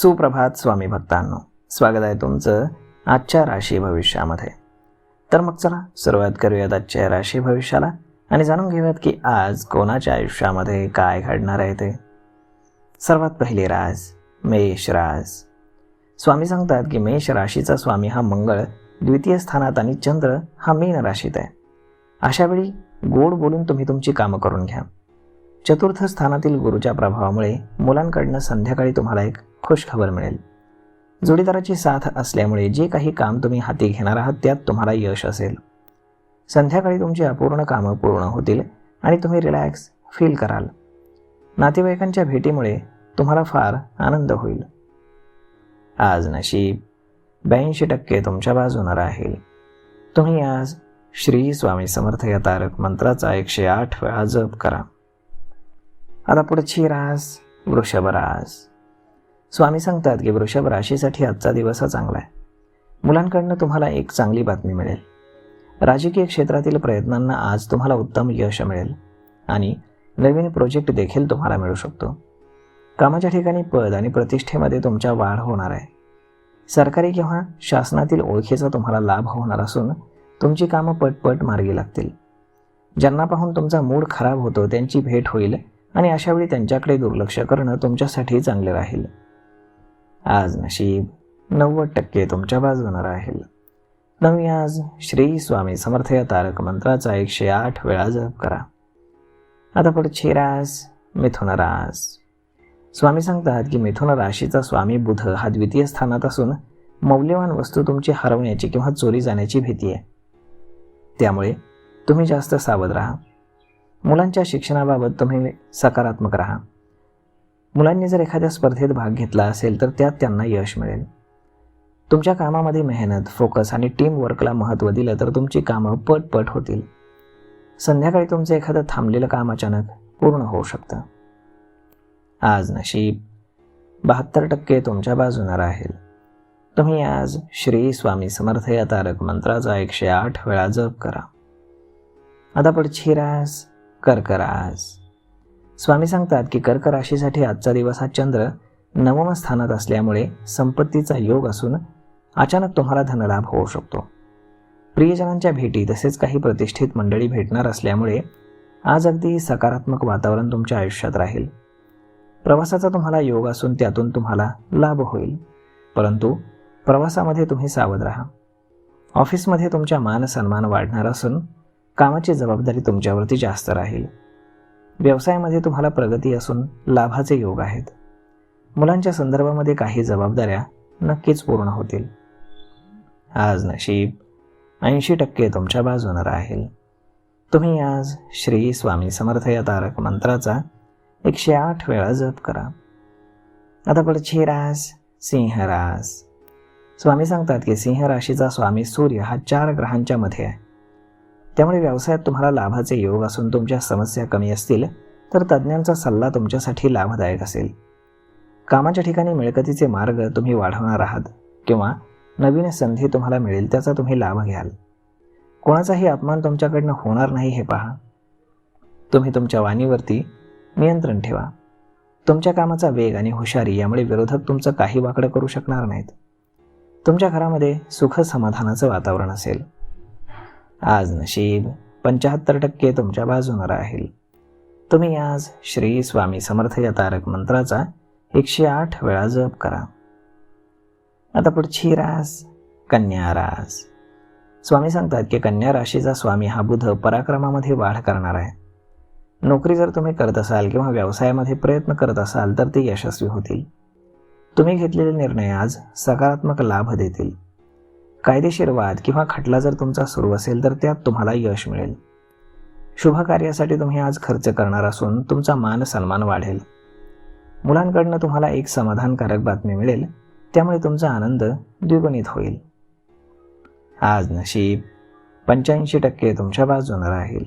सुप्रभात स्वामी भक्तांनो, स्वागत आहे तुमचं आजच्या राशी भविष्यामध्ये. तर मग चला सुरुवात करूयात आजच्या राशी भविष्याला आणि जाणून घेऊयात की आज कोणाच्या आयुष्यामध्ये काय घडणार आहे ते. सर्वात पहिली रास मेष रास. स्वामी सांगतात की मेष राशीचा स्वामी हा मंगळ द्वितीय स्थानात आणि चंद्र हा मीन राशीत आहे. अशावेळी गोड बोलून तुम्ही तुमची कामं करून घ्या. चतुर्थ स्थानातील गुरुच्या प्रभावामुळे मुलांकडनं संध्याकाळी तुम्हाला एक खुश खबर मिळेल. जोडीदाराची साथ असल्यामुळे जे काही काम तुम्ही हाती घेणार आहात त्यात तुम्हाला यश असेल. संध्याकाळी तुमची अपूर्ण कामं पूर्ण होतील आणि तुम्ही रिलॅक्स फील कराल. नातेवाईकांच्या भेटीमुळे तुम्हाला फार आनंद होईल. आज नशीब 82% तुमच्या बाजूने राहील. तुम्ही आज श्री स्वामी समर्थ या तारक मंत्राचा 108 वेळा जप करा. आता पुढची रास वृषभ रास. स्वामी सांगतात की वृषभ राशीसाठी आजचा दिवस हा चांगला आहे. मुलांकडनं तुम्हाला एक चांगली बातमी मिळेल. राजकीय क्षेत्रातील प्रयत्नांना आज तुम्हाला उत्तम यश मिळेल आणि नवीन प्रोजेक्ट देखील तुम्हाला मिळू शकतो. कामाच्या ठिकाणी पद आणि प्रतिष्ठेमध्ये तुमच्या वाढ होणार आहे. सरकारी किंवा शासनातील ओळखीचा तुम्हाला लाभ होणार असून तुमची कामं पटपट मार्गी लागतील. ज्यांना पाहून तुमचा मूड खराब होतो त्यांची भेट होईल आणि अशावेळी त्यांच्याकडे दुर्लक्ष करणं तुमच्यासाठी चांगले राहील. आज नशीब 90% तुमच्या बाजूने राहील. तुम्ही आज श्री स्वामी समर्थ या तारक मंत्राचा 108 वेळा जप करा. आता पुढची रास मिथुन रास. स्वामी सांगतात की मिथुन राशीचा स्वामी बुध हा द्वितीय स्थानात असून मौल्यवान वस्तू तुमची हरवण्याची किंवा चोरी जाण्याची भीती आहे. त्यामुळे तुम्ही जास्त सावध राहा. मुलांच्या शिक्षणाबाबत तुम्ही सकारात्मक राहा. मुलांनी जर एखाद्या स्पर्धेत भाग घेतला असेल तर त्यात त्यांना यश मिळेल. तुमच्या कामामध्ये मेहनत, फोकस आणि टीमवर्कला महत्त्व दिलं तर तुमची कामं पटपट होतील. संध्याकाळी तुमचं एखादं थांबलेलं काम अचानक पूर्ण होऊ शकतं. आज नशीब 72% तुमच्या बाजूने राहील. तुम्ही आज श्री स्वामी समर्थ या तारक मंत्राचा 108 वेळा जप करा. आता पुढची रास कर्क रास. स्वामी सांगतात की कर्क राशीसाठी आजचा दिवस हा चंद्र नवम स्थानात असल्यामुळे संपत्तीचा योग असून अचानक तुम्हाला धनलाभ होऊ शकतो. प्रियजनांच्या भेटी तसेच काही प्रतिष्ठित मंडळी भेटणार असल्यामुळे आज अगदी सकारात्मक वातावरण तुमच्या आयुष्यात राहील. प्रवासाचा तुम्हाला योग असून त्यातून तुम्हाला लाभ होईल, परंतु प्रवासामध्ये तुम्ही सावध राहा. ऑफिसमध्ये तुमच्या मान सन्मान वाढणार असून कामाची जबाबदारी तुमच्यावरती जास्त राहील. व्यवसायामध्ये तुम्हाला प्रगती असून लाभाचे योग आहेत. मुलांच्या संदर्भामध्ये काही जबाबदाऱ्या नक्कीच पूर्ण होतील. आज नशीब 80% तुमच्या बाजूने राहील. तुम्ही आज श्री स्वामी समर्थ या तारक मंत्राचा 108 वेळा जप करा. आता पुढची रास सिंह रास. स्वामी सांगतात की सिंह राशीचा स्वामी सूर्य हा 4 ग्रहांच्या मध्ये आहे. त्यामुळे व्यवसायात तुम्हाला लाभाचे योग असून तुमच्या समस्या कमी असतील तर तज्ज्ञांचा सल्ला तुमच्यासाठी लाभदायक असेल. कामाच्या ठिकाणी मिळकतीचे मार्ग तुम्ही वाढवणार आहात किंवा नवीन संधी तुम्हाला मिळेल त्याचा तुम्ही लाभ घ्याल. कोणाचाही अपमान तुमच्याकडनं होणार नाही हे पहा. तुम्ही तुमच्या वाणीवरती नियंत्रण ठेवा. तुमच्या कामाचा वेग आणि हुशारी यामुळे विरोधक तुमचं काही वाकडं करू शकणार नाहीत. तुमच्या घरामध्ये सुख समाधानाचं वातावरण असेल. आज नशीब 75% तुमच्या बाजूने राहील. तुम्ही आज श्री स्वामी समर्थ या तारक मंत्राचा 108 वेळा जप करा. आता पुढची रास कन्या रास. स्वामी सांगतात की कन्या राशीचा स्वामी हा बुध पराक्रमामध्ये वाढ करणार आहे. नोकरी जर तुम्ही करत असाल किंवा व्यवसायामध्ये प्रयत्न करत असाल तर ते यशस्वी होतील. तुम्ही घेतलेले निर्णय आज सकारात्मक लाभ देतील. कायदेशीर वाद किंवा खटला जर तुमचा सुरू असेल तर त्यात तुम्हाला यश मिळेल. शुभ कार्यासाठी तुम्ही आज खर्च करणार असून तुमचा मान सन्मान वाढेल. मुलांकडनं तुम्हाला एक समाधानकारक बातमी मिळेल, त्यामुळे तुमचा आनंद द्विगुणित होईल. आज नशीब 85% तुमच्या बाजूने राहील.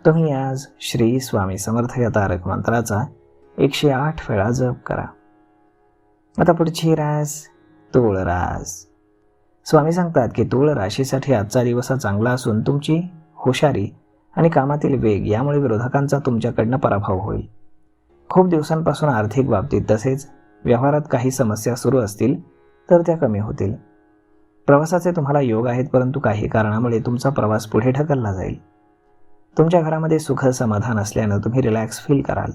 तुम्ही आज श्री स्वामी समर्थ या तारक मंत्राचा 108 वेळा जप करा. आता पुढची रास तुळ रास. स्वामी सांगतात की तुळ राशीसाठी आजचा दिवस हा चांगला असून तुमची हुशारी आणि कामातील वेग यामुळे विरोधकांचा तुमच्याकडनं पराभव होईल. खूप दिवसांपासून आर्थिक बाबतीत तसेच व्यवहारात काही समस्या सुरू असतील तर त्या कमी होतील. प्रवासाचे तुम्हाला योग आहेत, परंतु काही कारणामुळे तुमचा प्रवास पुढे ढकलला जाईल. तुमच्या घरामध्ये सुख समाधान असल्यानं तुम्ही रिलॅक्स फील कराल.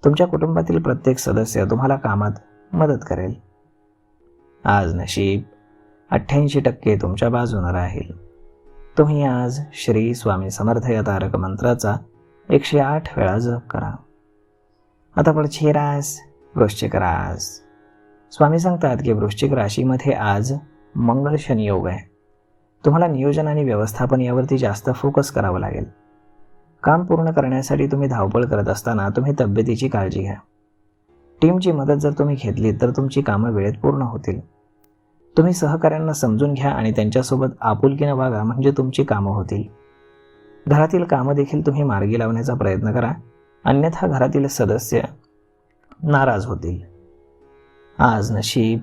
तुमच्या कुटुंबातील प्रत्येक सदस्य तुम्हाला कामात मदत करेल. आज नशीब 88% तुमच्या बाजूने राहील. तुम्ही आज श्री स्वामी समर्थ या तारक मंत्राचा 108 वेळा जप करा. आता पुढची रास वृश्चिक रास. स्वामी सांगतात की वृश्चिक राशीमध्ये आज मंगळ शनी योग आहे. तुम्हाला नियोजन आणि व्यवस्थापन यावरती जास्त फोकस करावं लागेल. काम पूर्ण करण्यासाठी तुम्ही धावपळ करत असताना तुम्ही तब्येतीची काळजी घ्या. टीमची मदत जर तुम्ही घेतली तर तुमची कामं वेळेत पूर्ण होतील. तुम्ही सहकाऱ्यांना समजून घ्या आणि त्यांच्यासोबत आपुलकीने वागा, म्हणजे तुमची कामं होतील. घरातील कामं देखील तुम्ही मार्गी लावण्याचा प्रयत्न करा, अन्यथा घरातील सदस्य नाराज होतील. आज नशीब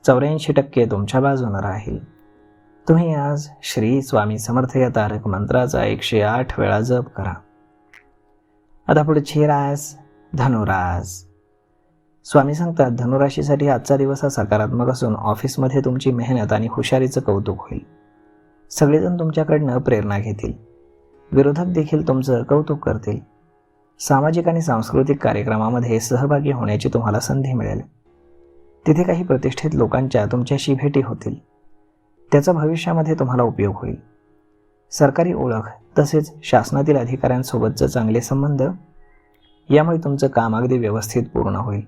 84% तुमच्या बाजूने राहील. तुम्ही आज श्री स्वामी समर्थ या तारक मंत्राचा 108 वेळा जप करा. आता पुढची रास धनुरास. स्वामी सांगतात धनुराशीसाठी आजचा दिवस हा सकारात्मक असून ऑफिसमध्ये तुमची मेहनत आणि हुशारीचं कौतुक होईल. सगळेजण तुमच्याकडनं प्रेरणा घेतील. विरोधक देखील तुमचं कौतुक करतील. सामाजिक आणि सांस्कृतिक कार्यक्रमामध्ये सहभागी होण्याची तुम्हाला संधी मिळेल. तिथे काही प्रतिष्ठित लोकांच्या तुमच्याशी भेटी होतील. त्याचा भविष्यामध्ये तुम्हाला उपयोग होईल. सरकारी ओळख तसेच शासनातील अधिकाऱ्यांसोबतचे चांगले संबंध यामुळे तुमचं काम अगदी व्यवस्थित पूर्ण होईल.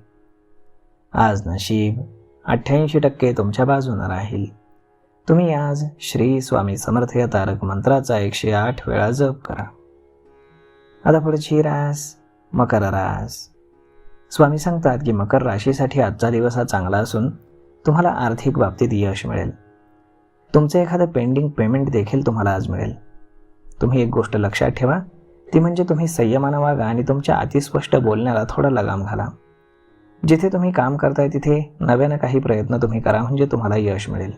आज नशीब 88% तुमच्या बाजूने राहील. तुम्ही आज श्री स्वामी समर्थ या तारक मंत्राचा 108 वेळा जप करा. आता पुढची रास मकर रास. स्वामी सांगतात की मकर राशीसाठी आजचा दिवस हा चांगला असून तुम्हाला आर्थिक बाबतीत यश मिळेल. तुमचं एखादं पेंडिंग पेमेंट देखील तुम्हाला आज मिळेल. तुम्ही एक गोष्ट लक्षात ठेवा, ती म्हणजे तुम्ही संयमानं वागा आणि तुमच्या अतिस्पष्ट बोलण्याला थोडा लगाम घाला. जिथे तुम्ही काम करताय तिथे नव्यानं काही प्रयत्न तुम्ही करा, म्हणजे तुम्हाला यश मिळेल.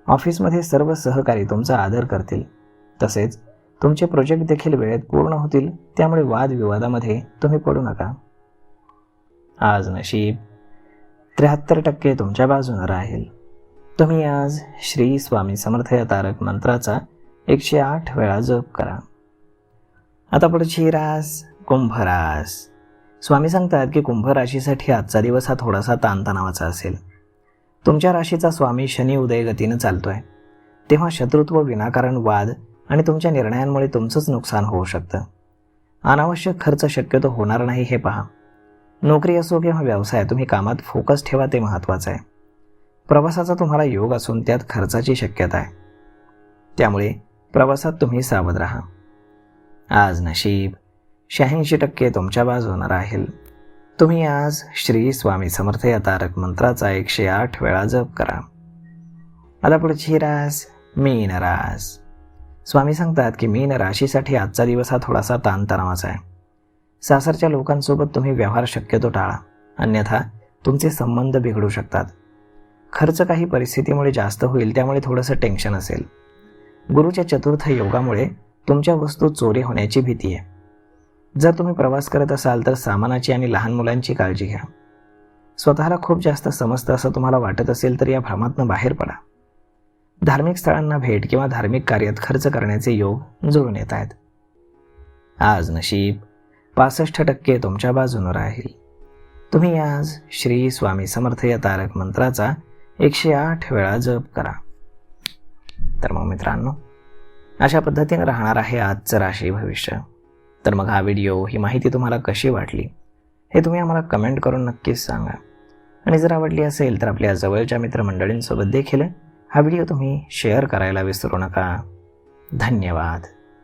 ऑफिसमध्ये सर्व सहकारी तुमचा आदर करतील. तसेच तुमचे प्रोजेक्ट देखील वेळेत पूर्ण होतील, त्यामुळे वादविवादामध्ये तुम्ही पडू नका. आज नशीब 73% तुमच्या बाजूने राहील. तुम्ही आज श्री स्वामी समर्थ या तारक मंत्राचा 108 वेळा जप करा. आता पुढची रास कुंभ रास. स्वामी सांगतात की कुंभ राशीसाठी आजचा दिवस हा थोडासा ताणतणावाचा असेल. तुमच्या राशीचा स्वामी शनी उदयगतीनं चालतोय, तेव्हा शत्रुत्व, विनाकारण वाद आणि तुमच्या निर्णयांमुळे तुमचंच नुकसान होऊ शकतं. अनावश्यक खर्च शक्यतो होणार नाही हे पहा. नोकरी असो किंवा व्यवसाय, तुम्ही कामात फोकस ठेवा, ते महत्त्वाचं आहे. प्रवासाचा तुम्हाला योग असून त्यात खर्चाची शक्यता आहे, त्यामुळे प्रवासात तुम्ही सावध राहा. आज नशीब 86% तुमच्या बाजूने राहील. तुम्ही आज श्री स्वामी समर्थ या तारक मंत्राचा 108 वेळा जप करा. आता पुढची रास मीन रास. स्वामी सांगतात की मीन राशीसाठी आजचा दिवस हा थोडासा ताणतणावाचा आहे. सासरच्या लोकांसोबत तुम्ही व्यवहार शक्यतो टाळा, अन्यथा तुमचे संबंध बिघडू शकतात. खर्च काही परिस्थितीमुळे जास्त होईल, त्यामुळे थोडंसं टेन्शन असेल. गुरुच्या चतुर्थ योगामुळे तुमच्या वस्तू चोरी होण्याची भीती आहे. जर तुम्ही प्रवास करत असाल तर सामानाची आणि लहान मुलांची काळजी घ्या. स्वतःला खूप जास्त समजतं असं तुम्हाला वाटत असेल तर या भ्रमातनं बाहेर पडा. धार्मिक स्थळांना भेट किंवा धार्मिक कार्यात खर्च करण्याचे योग जुळून येत आहेत. आज नशीब 65% तुमच्या बाजूने राहील. तुम्ही आज श्री स्वामी समर्थ या तारक मंत्राचा 108 वेळा जप करा. तर मग मित्रांनो, अशा पद्धतीने राहणार आहे आजचं राशी भविष्य. तर मग हा व्हिडिओ, ही माहिती तुम्हाला कशी वाटली हे तुम्ही आम्हाला कमेंट करून नक्कीच सांगा. आणि जर आवडली असेल तर आपल्या जवळच्या मित्रमंडळींसोबत देखील हा व्हिडिओ तुम्ही शेअर करायला विसरू नका. धन्यवाद.